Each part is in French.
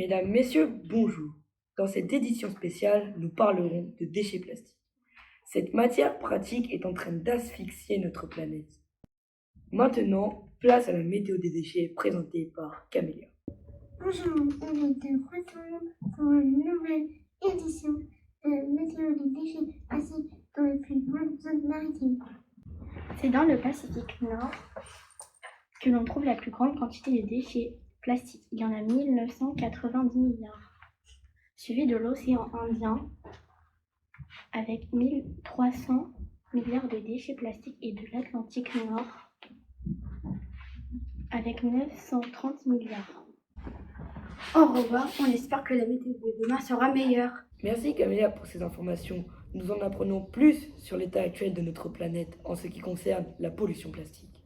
Mesdames, Messieurs, bonjour. Dans cette édition spéciale, nous parlerons de déchets plastiques. Cette matière pratique est en train d'asphyxier notre planète. Maintenant, place à la météo des déchets présentée par Camélia. Bonjour, on est de retour pour une nouvelle édition de Météo des déchets plastiques dans les plus grandes zones maritimes. C'est dans le Pacifique Nord que l'on trouve la plus grande quantité de déchets plastiques. Il y en a 1990 milliards, suivi de l'océan Indien avec 1300 milliards de déchets plastiques et de l'Atlantique Nord avec 930 milliards. Au revoir, on espère que la météo de demain sera meilleure. Merci Camélia pour ces informations. Nous en apprenons plus sur l'état actuel de notre planète en ce qui concerne la pollution plastique.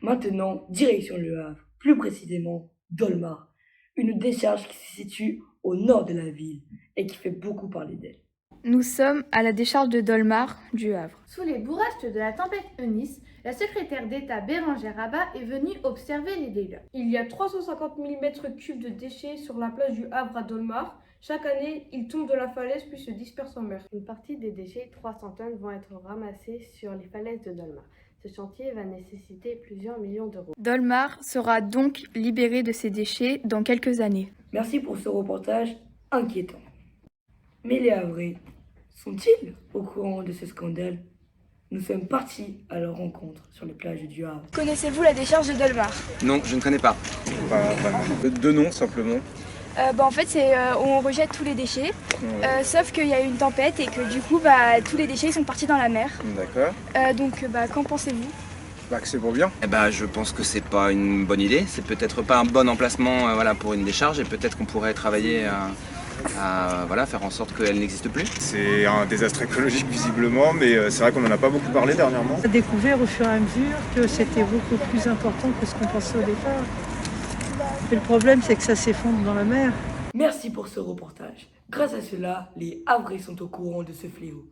Maintenant, direction Le Havre, plus précisément Dolmar, une décharge qui se situe au nord de la ville et qui fait beaucoup parler d'elle. Nous sommes à la décharge de Dolmar du Havre. Sous les bourrasques de la tempête Eunice, la secrétaire d'État Bérengère Rabat est venue observer les dégâts. Il y a 350 000 m3 de déchets sur la plage du Havre à Dolmar. Chaque année, ils tombent de la falaise puis se dispersent en mer. Une partie des déchets, 300 tonnes, vont être ramassés sur les falaises de Dolmar. Ce chantier va nécessiter plusieurs millions d'euros. Dolmar sera donc libéré de ses déchets dans quelques années. Merci pour ce reportage inquiétant. Mais les Havrais sont-ils au courant de ce scandale? Nous sommes partis à leur rencontre sur les plages du Havre. Connaissez-vous la décharge de Dolmar? Non, je ne connais pas. Pas vraiment. Deux noms simplement. En fait, c'est où on rejette tous les déchets, sauf qu'il y a eu une tempête et que du coup, tous les déchets sont partis dans la mer. D'accord. Qu'en pensez-vous? Que c'est pour bien. Je pense que c'est pas une bonne idée. C'est peut-être pas un bon emplacement pour une décharge et peut-être qu'on pourrait travailler à faire en sorte qu'elle n'existe plus. C'est un désastre écologique visiblement, mais c'est vrai qu'on n'en a pas beaucoup parlé dernièrement. On a découvert au fur et à mesure que c'était beaucoup plus important que ce qu'on pensait au départ. Et le problème, c'est que ça s'effondre dans la mer. Merci pour ce reportage. Grâce à cela, les Havrais sont au courant de ce fléau.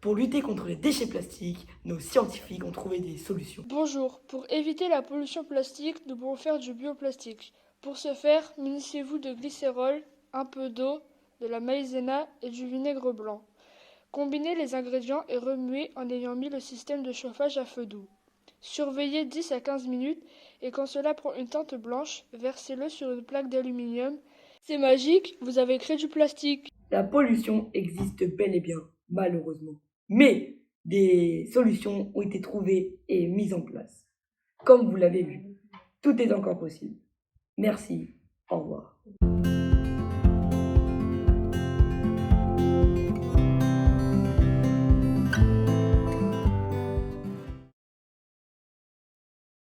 Pour lutter contre les déchets plastiques, nos scientifiques ont trouvé des solutions. Bonjour, pour éviter la pollution plastique, nous pouvons faire du bioplastique. Pour ce faire, munissez-vous de glycérol, un peu d'eau, de la maïzena et du vinaigre blanc. Combinez les ingrédients et remuez en ayant mis le système de chauffage à feu doux. Surveillez 10 à 15 minutes et quand cela prend une teinte blanche, versez-le sur une plaque d'aluminium. C'est magique, vous avez créé du plastique. La pollution existe bel et bien, malheureusement. Mais des solutions ont été trouvées et mises en place. Comme vous l'avez vu, tout est encore possible. Merci, au revoir.